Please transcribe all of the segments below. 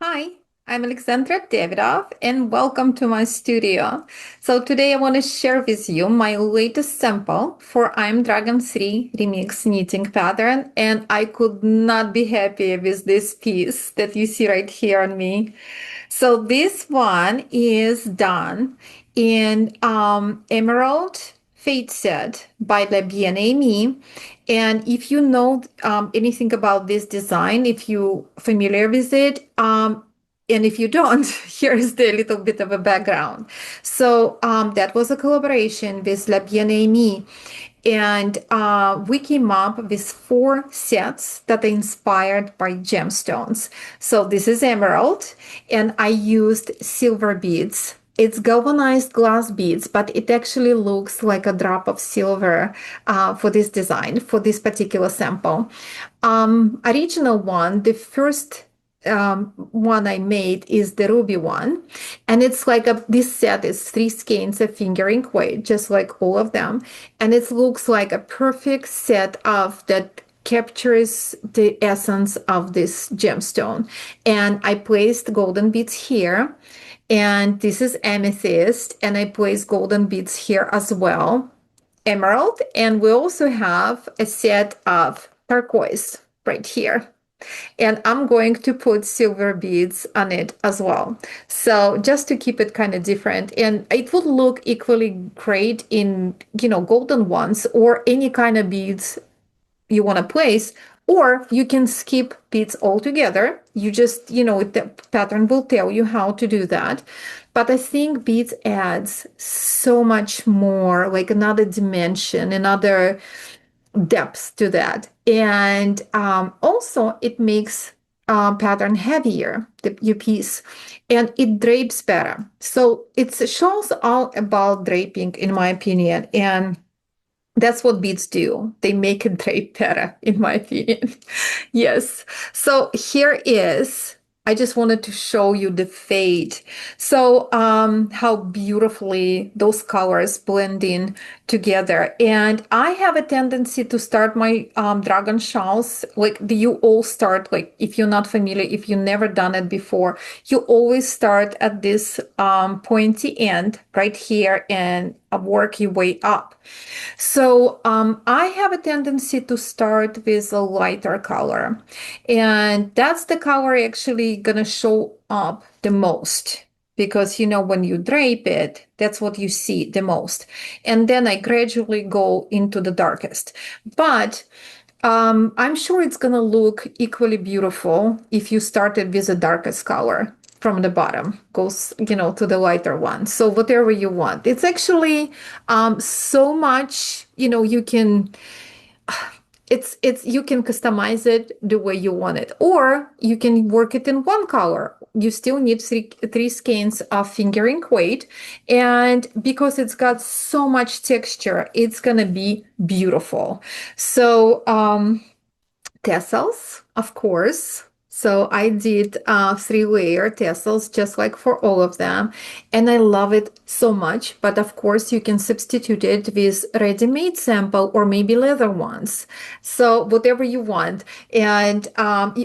Hi, I'm Alexandra.Davidoff and welcome to my studio. So today I want to share with you my latest sample for I'm Dragon 3 Remix knitting pattern, and I could not be happier with this piece that you see right here on me. So this one is done in Emerald Fate set by La Bien-Aimée. And if you know anything about this design, if you familiar with it, and if you don't, here's the little bit of a background. So that was a collaboration with La Bien-Aimée. And we came up with 4 sets that are inspired by gemstones. So this is emerald, and I used silver beads. It's galvanized glass beads, but it actually looks like a drop of silver for this design, for this particular sample. Original one, the first one I made is the ruby one, and it's like this set is 3 skeins of fingering weight, just like all of them, and it looks like a perfect set of that captures the essence of this gemstone. And I placed golden beads here, and this is amethyst, and I placed golden beads here as well, emerald, and we also have a set of turquoise right here. And I'm going to put silver beads on it as well. So just to keep it kind of different, and it would look equally great in, golden ones or any kind of beads you want to place, or you can skip beads altogether. You just, the pattern will tell you how to do that. But I think beads adds so much more, like another dimension, another depth to that. And also it makes pattern heavier, your piece, and it drapes better. So it shows all about draping, in my opinion. And that's what beads do. They make it drape better, in my opinion. Yes. So here is, I just wanted to show you the fade. So how beautifully those colors blend in together. And I have a tendency to start my dragon shawls, like you all start, like if you're not familiar, if you've never done it before, you always start at this pointy end right here and work your way up. So I have a tendency to start with a lighter color, and that's the color actually gonna show up the most, because when you drape it, that's what you see the most. And then I gradually go into the darkest. But I'm sure it's gonna look equally beautiful if you started with the darkest color from the bottom, goes, to the lighter one. So whatever you want. It's actually so much, you can you can customize it the way you want it, or you can work it in one color. You still need three skeins of fingering weight, and because it's got so much texture, it's gonna be beautiful. So tassels, of course, So I did 3-layer tassels just like for all of them. And I love it so much. But of course, you can substitute it with ready-made sample or maybe leather ones. So whatever you want. And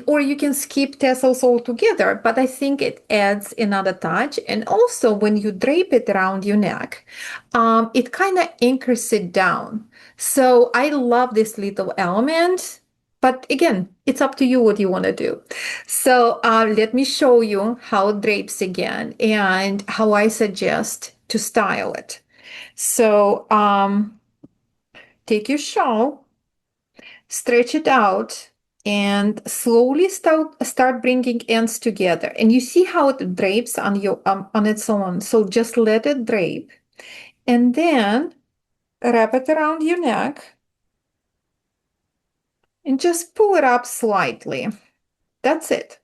or you can skip tassels altogether. But I think it adds another touch. And also when you drape it around your neck, it kind of anchors it down. So I love this little element. But again, it's up to you what you want to do. So let me show you how it drapes again and how I suggest to style it. So take your shawl, stretch it out, and slowly start bringing ends together. And you see how it drapes on your on its own. So just let it drape, and then wrap it around your neck and just pull it up slightly. That's it.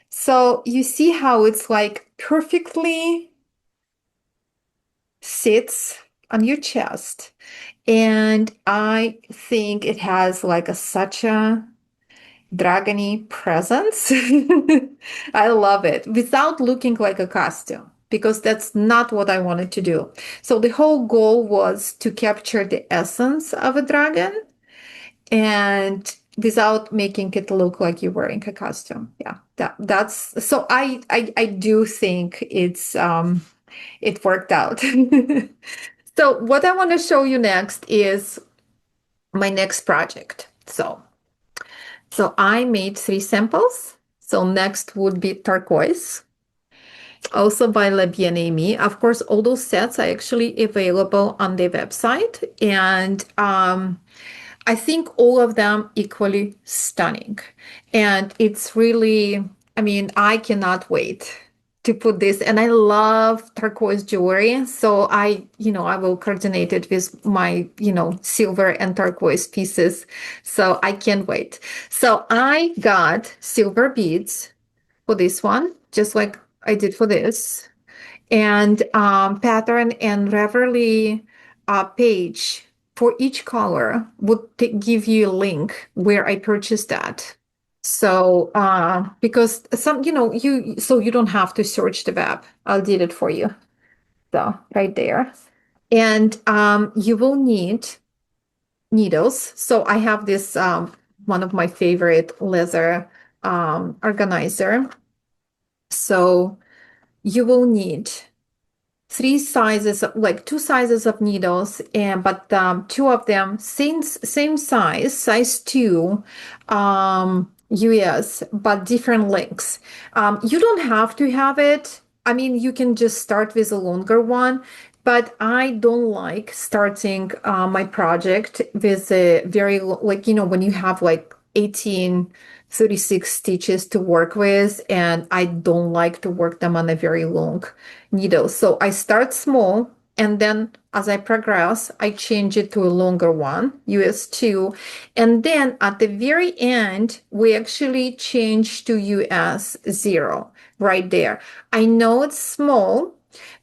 So you see how it's like perfectly sits on your chest. And I think it has like such a dragony presence. I love it without looking like a costume because that's not what I wanted to do. So the whole goal was to capture the essence of a dragon and without making it look like you're wearing a costume. Yeah, that's so I do think it worked out. So what I want to show you next is my next project. So I made 3 samples. So next would be turquoise, also by La Bien-Aimée. Of course, all those sets are actually available on their website, and I think all of them equally stunning. And it's really, I mean, I cannot wait to put this. And I love turquoise jewelry. So I will coordinate it with my, silver and turquoise pieces. So I can't wait. So I got silver beads for this one, just like I did for this, and pattern and Ravelry page for each color would give you a link where I purchased that. So because some, so you don't have to search the web. I'll did it for you. So right there. And you will need needles. So I have this one of my favorite leather organizer. So you will need like 2 sizes of needles, and but 2 of them same size 2, US, but different lengths. You don't have to have it. I mean, you can just start with a longer one, but I don't like starting my project with a very like when you have like 36 stitches to work with, and I don't like to work them on a very long needle. So I start small, and then as I progress, I change it to a longer one, US2. And then at the very end, we actually change to US0 right there. I know it's small,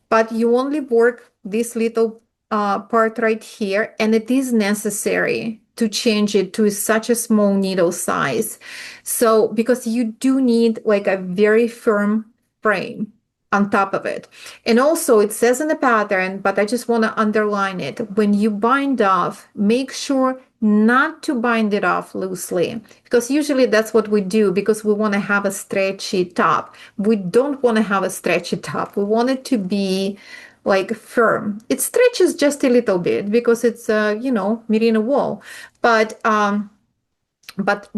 but you only work this little part right here, and it is necessary to change it to such a small needle size. So because you do need like a very firm frame on top of it. And also it says in the pattern, but I just want to underline it. When you bind off, make sure not to bind it off loosely, because usually that's what we do because we want to have a stretchy top. We don't want to have a stretchy top. We want it to be like firm. It stretches just a little bit because it's merino wool, but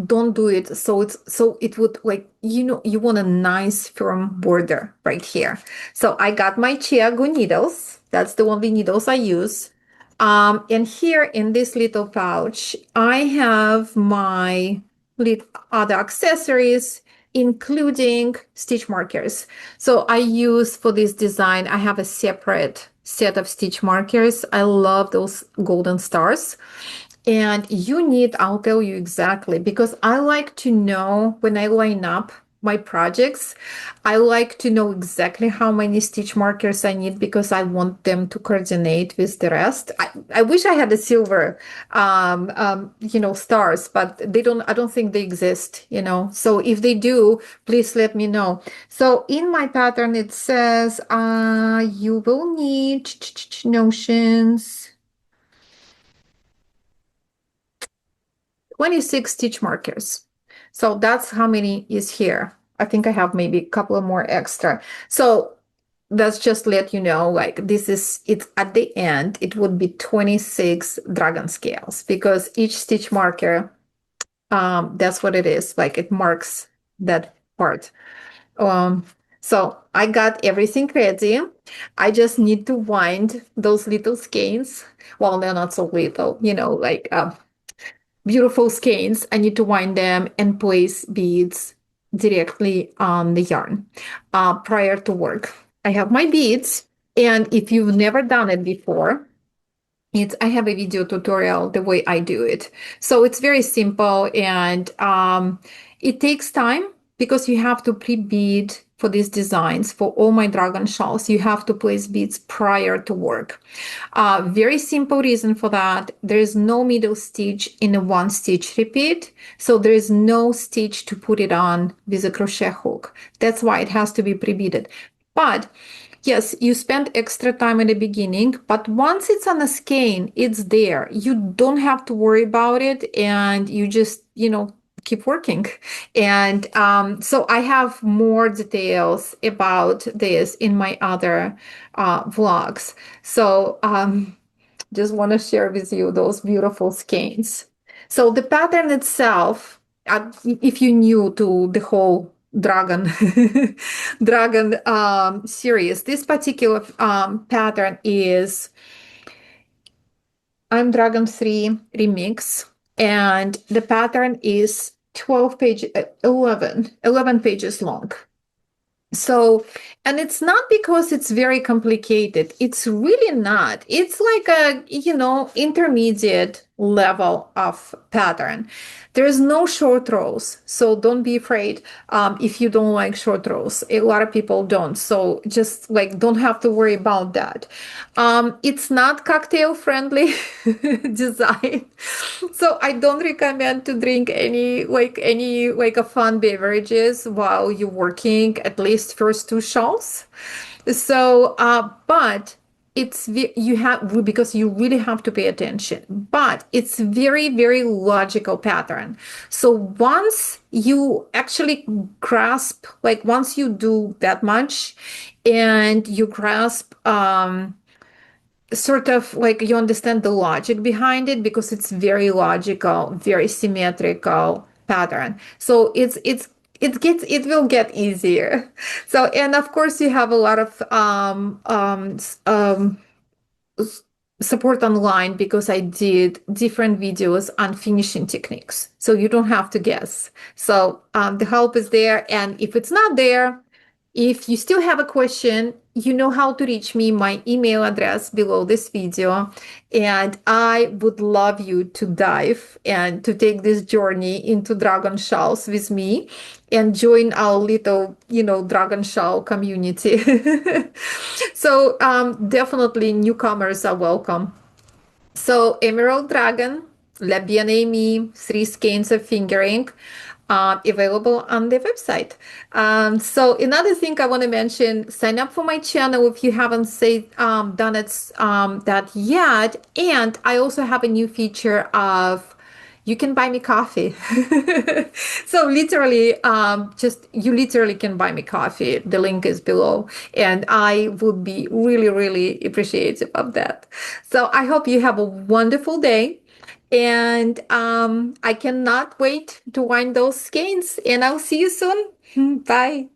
don't do it so it would like you want a nice firm border right here. So I got my chiago needles. That's the only needles I use. And here in this little pouch I have my other accessories, including stitch markers. So I use for this design, I have a separate set of stitch markers. I love those golden stars. And you need, I'll tell you exactly, because I like to know when I line up my projects, I like to know exactly how many stitch markers I need because I want them to coordinate with the rest. I wish I had the silver, stars, but I don't think they exist, So if they do, please let me know. So in my pattern, it says, you will need notions, 26 stitch markers. So that's how many is here. I think I have maybe a couple of more extra. So that's just let you know, like it's at the end, it would be 26 dragon scales because each stitch marker, that's what it is. Like it marks that part. Um, so I got everything ready. I just need to wind those little skeins. Well, they're not so little, like beautiful skeins. I need to wind them and place beads directly on the yarn prior to work. I have my beads, and if you've never done it before, I have a video tutorial the way I do it. So it's very simple, and it takes time because you have to pre-bead for these designs. For all my dragon shawls, you have to place beads prior to work. Very simple reason for that. There is no middle stitch in a one stitch repeat. So there is no stitch to put it on with a crochet hook. That's why it has to be pre-beaded. But yes, you spend extra time in the beginning, but once it's on a skein, it's there. You don't have to worry about it, and you just, keep working. And so I have more details about this in my other vlogs. So just want to share with you those beautiful skeins. So the pattern itself, if you're new to the whole dragon series, this particular pattern is I'm Dragon 3 Remix, and the pattern is 11 pages long. So, and it's not because it's very complicated. It's really not. It's like a, intermediate level of pattern. There's no short rows. So don't be afraid if you don't like short rows. A lot of people don't. So just like, don't have to worry about that. It's not cocktail friendly design. So I don't recommend to drink any a fun beverages while you're working, at least first two shawls. So but you have, because you really have to pay attention, but it's very, very logical pattern. So once you actually grasp, like once you do that much and you grasp sort of like you understand the logic behind it, because it's very logical, very symmetrical pattern. So it will get easier. So, and of course you have a lot of support online, because I did different videos on finishing techniques. So you don't have to guess. So the help is there. And if it's not there, if you still have a question, you know how to reach me, my email address below this video. And I would love you to dive and to take this journey into dragon shawls with me and join our little, dragon shawl community. So definitely newcomers are welcome. So Emerald Dragon, La Bien-Aimée, 3 skeins of fingering, available on the website. So another thing I want to mention, sign up for my channel if you haven't done it that yet. And I also have a new feature of you can buy me coffee. So literally, you literally can buy me coffee. The link is below, and I would be really, really appreciative of that. So I hope you have a wonderful day, and I cannot wait to wind those skeins, and I'll see you soon. Bye.